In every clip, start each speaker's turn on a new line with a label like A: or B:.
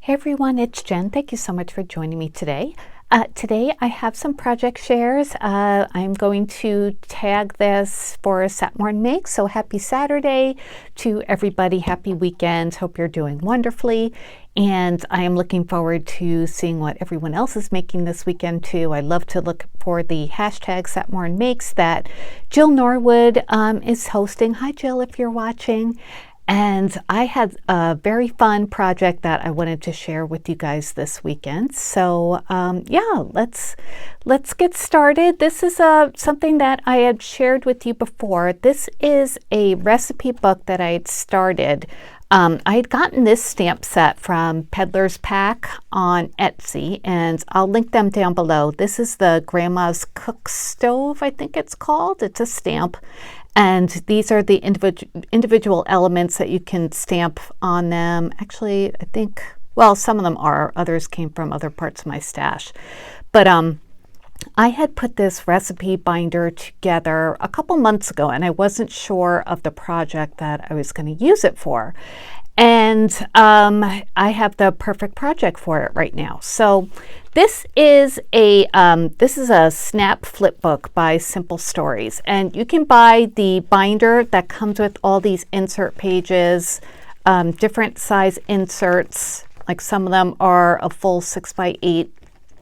A: Hey everyone, it's Jen. Thank you so much for joining me today. Today I have some project shares. I'm going to tag this for Sat More and Make. So happy Saturday to everybody. Happy weekend. Hope you're doing wonderfully. And I am looking forward to seeing what everyone else is making this weekend too. I love to look for the hashtag Sat More and Makes that Jill Norwood is hosting. Hi Jill, if you're watching. And I had a very fun project that I wanted to share with you guys this weekend. So yeah, let's get started. This is something that I had shared with you before. This is a recipe book that I had started. I had gotten this stamp set from Peddler's Pack on Etsy, and I'll link them down below. This is the Grandma's Cook Stove, I think it's called. It's a stamp. And these are the individual elements that you can stamp on them. Actually, I think, well, some of them are. Others came from other parts of my stash. But I had put this recipe binder together a couple months ago, and I wasn't sure of the project that I was going to use it for. And I have the perfect project for it right now. So this is a snap flip book by Simple Stories, and you can buy the binder that comes with all these insert pages, different size inserts. Like some of them are a full 6x8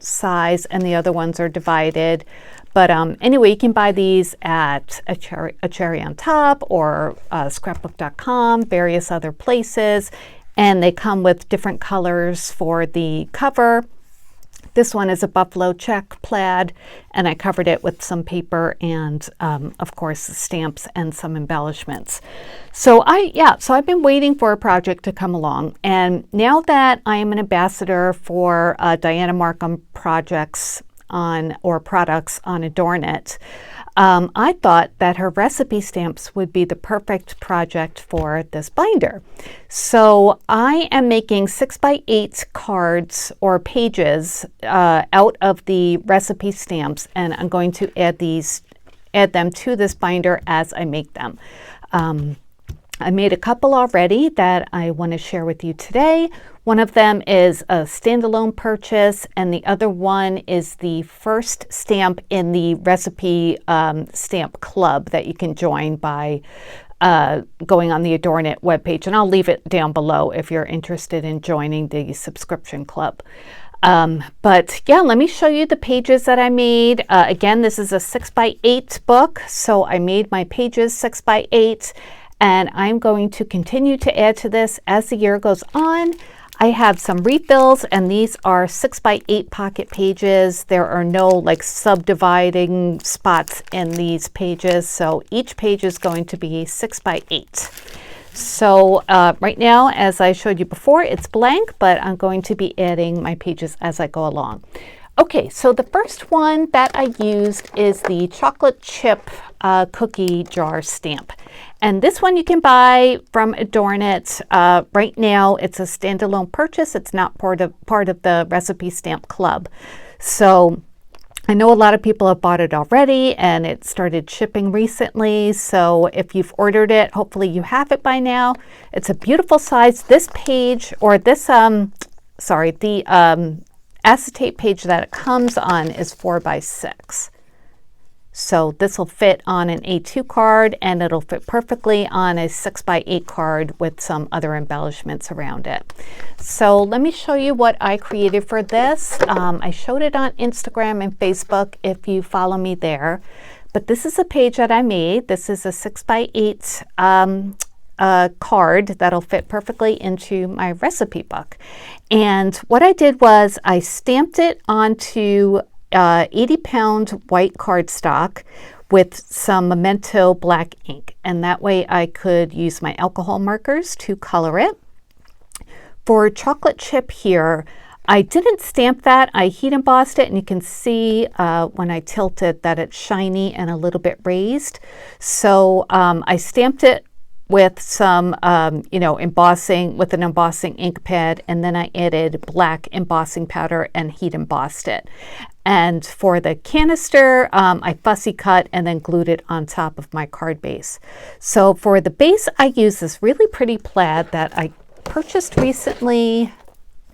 A: size, and the other ones are divided. But anyway, you can buy these at a Cherry on Top or scrapbook.com, various other places, and they come with different colors for the cover. This one is a buffalo check plaid, and I covered it with some paper and, of course, stamps and some embellishments. So I've been waiting for a project to come along, and now that I am an ambassador for Dianna Marcum products on Adorn It, I thought that her recipe stamps would be the perfect project for this binder. So I am making 6x8 cards or pages out of the recipe stamps, and I'm going to add them to this binder as I make them. I made a couple already that I want to share with you today. One of them is a standalone purchase, and the other one is the first stamp in the recipe stamp club that you can join by going on the Adorn It webpage. And I'll leave it down below if you're interested in joining the subscription club. But yeah, let me show you the pages that I made. Again, this is a 6x8 book, so I made my pages 6x8. And I'm going to continue to add to this as the year goes on. I have some refills, and these are 6x8 pocket pages. There are no like subdividing spots in these pages, so each page is going to be 6x8. So right now, as I showed you before, it's blank, but I'm going to be adding my pages as I go along. Okay, so the first one that I used is the chocolate chip cookie jar stamp. And this one you can buy from Adorn It. Right now it's a standalone purchase. It's not part of the recipe stamp club. So I know a lot of people have bought it already, and it started shipping recently. So if you've ordered it, hopefully you have it by now. It's a beautiful size. This page, or this, acetate page that it comes on is 4x6. So this will fit on an A2 card, and it'll fit perfectly on a 6x8 card with some other embellishments around it. So let me show you what I created for this. I showed it on Instagram and Facebook if you follow me there. But this is a page that I made. This is a 6x8 card that'll fit perfectly into my recipe book. And what I did was I stamped it onto 80-pound white cardstock with some Memento black ink, and that way I could use my alcohol markers to color it. For chocolate chip here, I didn't stamp that. I heat embossed it, and you can see when I tilt it that it's shiny and a little bit raised. So I stamped it with some, embossing with an embossing ink pad, and then I added black embossing powder and heat embossed it. And for the canister, I fussy cut and then glued it on top of my card base. So for the base, I use this really pretty plaid that I purchased recently.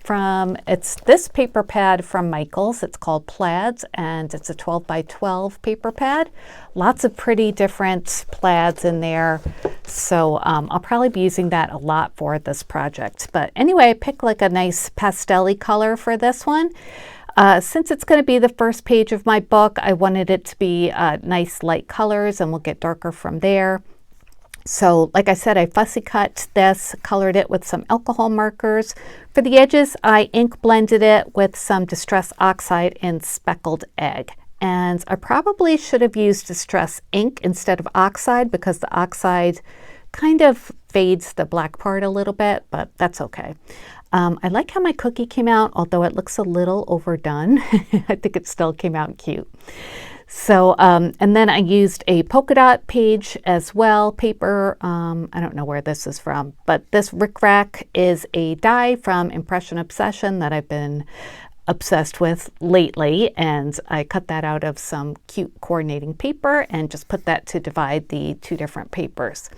A: from, it's this paper pad from Michaels. It's called Plaids, and it's a 12 by 12 paper pad. Lots of pretty different plaids in there. So I'll probably be using that a lot for this project. But anyway, I picked like a nice pastel-y color for this one. Since it's going to be the first page of my book, I wanted it to be nice light colors, and we'll get darker from there. So like I said, I fussy cut this, colored it with some alcohol markers. For the edges, I ink blended it with some Distress Oxide and Speckled Egg. And I probably should have used Distress ink instead of oxide, because the oxide kind of fades the black part a little bit, but that's okay. I like how my cookie came out, although it looks a little overdone. I think it still came out cute. So, and then I used a polka dot page as well, paper. I don't know where this is from, but this Rick Rack is a die from Impression Obsession that I've been obsessed with lately, and I cut that out of some cute coordinating paper and just put that to divide the two different papers.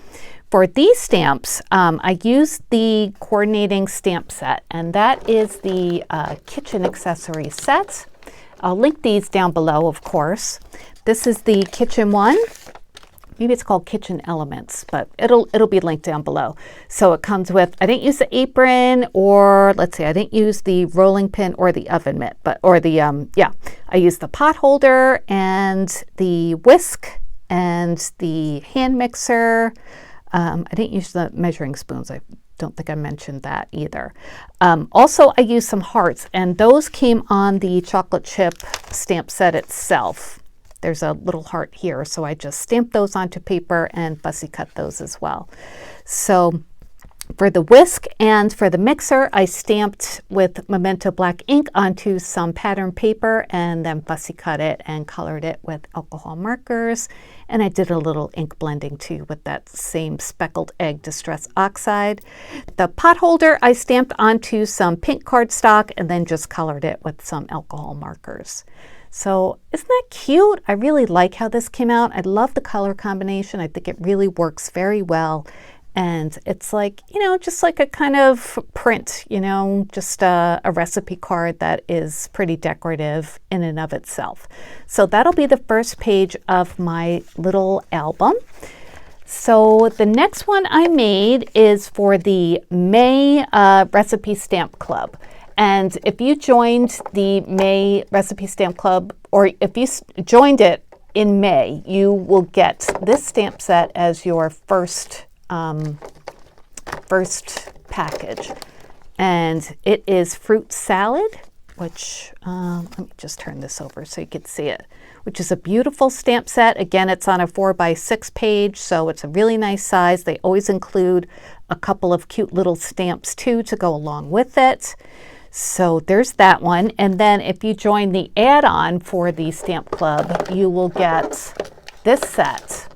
A: For these stamps, I used the coordinating stamp set, and that is the kitchen accessory set. I'll link these down below, of course. This is the kitchen one. Maybe it's called Kitchen Elements, but it'll be linked down below. So it comes with, I didn't use the apron, or let's see, I didn't use the rolling pin or the oven mitt, but, or the, I used the pot holder and the whisk and the hand mixer. I didn't use the measuring spoons. I don't think I mentioned that either. Also, I used some hearts, and those came on the chocolate chip stamp set itself. There's a little heart here, so I just stamped those onto paper and fussy cut those as well. So for the whisk and for the mixer, I stamped with Memento black ink onto some pattern paper and then fussy cut it and colored it with alcohol markers. And I did a little ink blending too with that same Speckled Egg Distress Oxide. The pot holder I stamped onto some pink cardstock and then just colored it with some alcohol markers. So isn't that cute? I really like how this came out. I love the color combination. I think it really works very well. And it's like, you know, just like a kind of print, you know, just a recipe card that is pretty decorative in and of itself. So that'll be the first page of my little album. So the next one I made is for the May Recipe Stamp Club. And if you joined the May Recipe Stamp Club, or if you joined it in May, you will get this stamp set as your first package. And it is fruit salad, which, let me just turn this over so you can see it, which is a beautiful stamp set. Again, it's on a 4x6 page, so it's a really nice size. They always include a couple of cute little stamps too to go along with it. So there's that one. And then if you join the add-on for the Stamp Club, you will get this set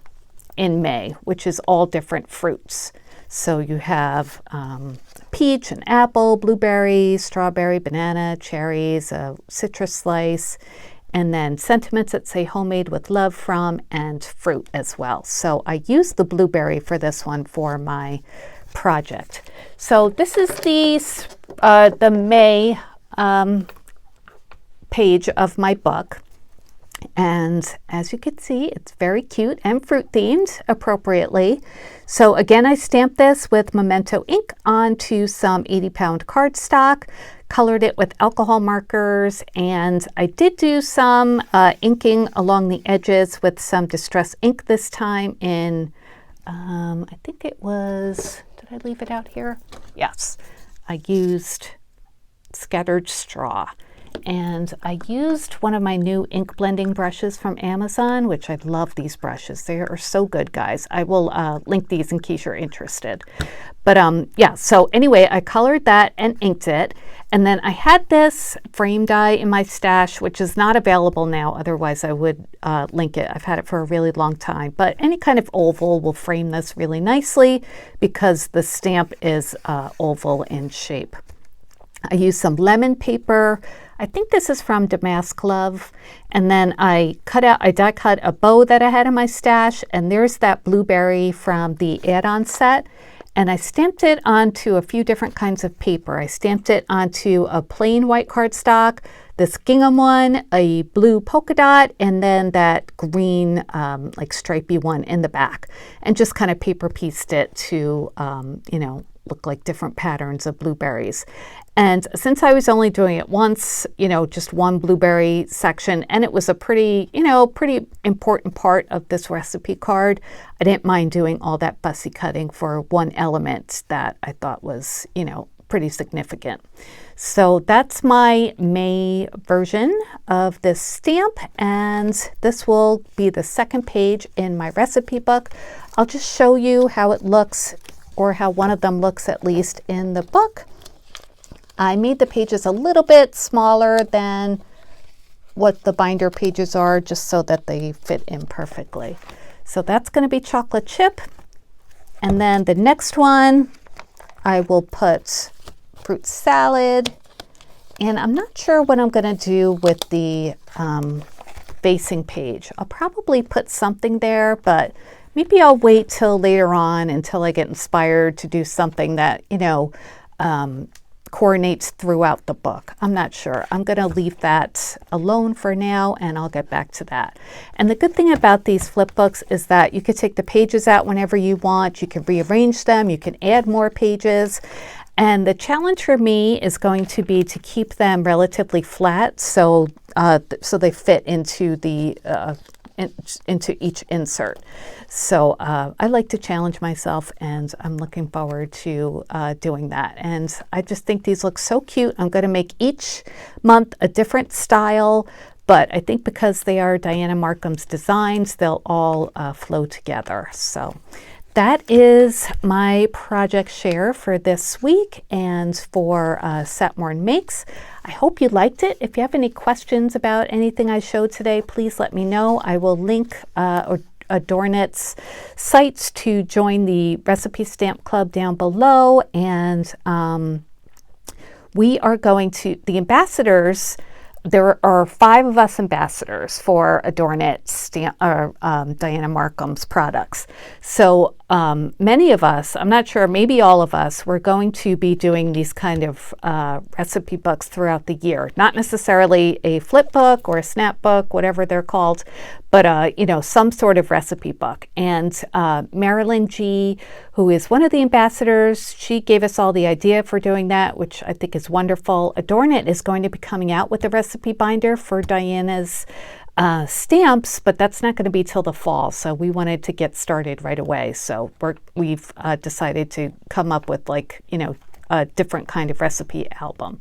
A: in May, which is all different fruits. So you have peach and apple, blueberry, strawberry, banana, cherries, a citrus slice, and then sentiments that say homemade with love from, and fruit as well. So I used the blueberry for this one for my project. So this is the May page of my book. And as you can see, it's very cute and fruit themed appropriately. So again, I stamped this with Memento ink onto some 80-pound cardstock, colored it with alcohol markers, and I did do some inking along the edges with some Distress ink this time in, I think it was, did I leave it out here? Yes, I used Scattered Straw. And I used one of my new ink blending brushes from Amazon, which I love these brushes. They are so good, guys. I will link these in case you're interested. But yeah, so anyway, I colored that and inked it. And then I had this frame die in my stash, which is not available now. Otherwise, I would link it. I've had it for a really long time. But any kind of oval will frame this really nicely because the stamp is oval in shape. I used some lemon paper. I think this is from Damask Love. And then I die cut a bow that I had in my stash. And there's that blueberry from the add-on set. and I stamped it onto a few different kinds of paper. I stamped it onto a plain white cardstock, this gingham one, a blue polka dot, and then that green like stripey one in the back, and just kind of paper pieced it to you know, look like different patterns of blueberries. And since I was only doing it once, you know, just one blueberry section, and it was a pretty, you know, pretty important part of this recipe card, I didn't mind doing all that fussy cutting for one element that I thought was, you know, pretty significant. So that's my May version of this stamp, and this will be the second page in my recipe book. I'll just show you how it looks, or how one of them looks at least in the book. I made the pages a little bit smaller than what the binder pages are, just so that they fit in perfectly. So that's going to be chocolate chip. And then the next one, I will put fruit salad. And I'm not sure what I'm going to do with the facing page. I'll probably put something there, but maybe I'll wait till later on until I get inspired to do something that, you know, coordinates throughout the book. I'm not sure. I'm going to leave that alone for now, and I'll get back to that. And the good thing about these flip books is that you can take the pages out whenever you want. You can rearrange them. You can add more pages. And the challenge for me is going to be to keep them relatively flat, so so they fit into the into each insert. So I like to challenge myself, and I'm looking forward to doing that. And I just think these look so cute. I'm going to make each month a different style, but I think because they are Dianna Marcum's designs, they'll all flow together. So that is my project share for this week and for Satmorn Makes. I hope you liked it. If you have any questions about anything I showed today, please let me know. I will link Adornit's sites to join the Recipe Stamp Club down below. And we are going to, the ambassadors, there are 5 of us ambassadors for Dianna Marcum's products. So many of us, I'm not sure, maybe all of us, we're going to be doing these kind of recipe books throughout the year. Not necessarily a flip book or a snap book, whatever they're called, but you know, some sort of recipe book. And Marilyn G., who is one of the ambassadors, she gave us all the idea for doing that, which I think is wonderful. Adornit is going to be coming out with a recipe binder for Dianna's stamps, but that's not going to be till the fall. So we wanted to get started right away. So we've decided to come up with, like, you know, a different kind of recipe album.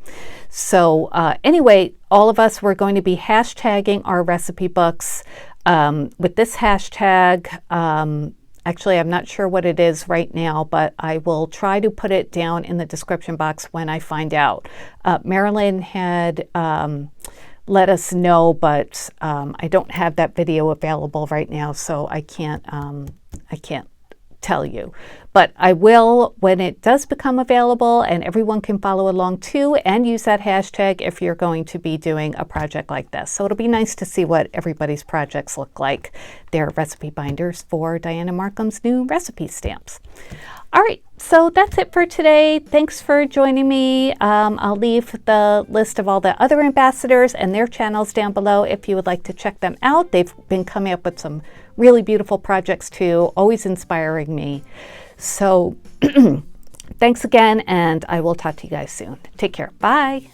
A: So anyway, all of us were going to be hashtagging our recipe books with this hashtag. Actually, I'm not sure what it is right now, but I will try to put it down in the description box when I find out. Marilyn had let us know, but I don't have that video available right now, so I can't tell you. But I will when it does become available, and everyone can follow along too and use that hashtag if you're going to be doing a project like this. So it'll be nice to see what everybody's projects look like, their recipe binders for Dianna Marcum's new recipe stamps. All right, so that's it for today. Thanks for joining me. I'll leave the list of all the other ambassadors and their channels down below if you would like to check them out. They've been coming up with some really beautiful projects too, always inspiring me. So thanks again, and I will talk to you guys soon. Take care. Bye.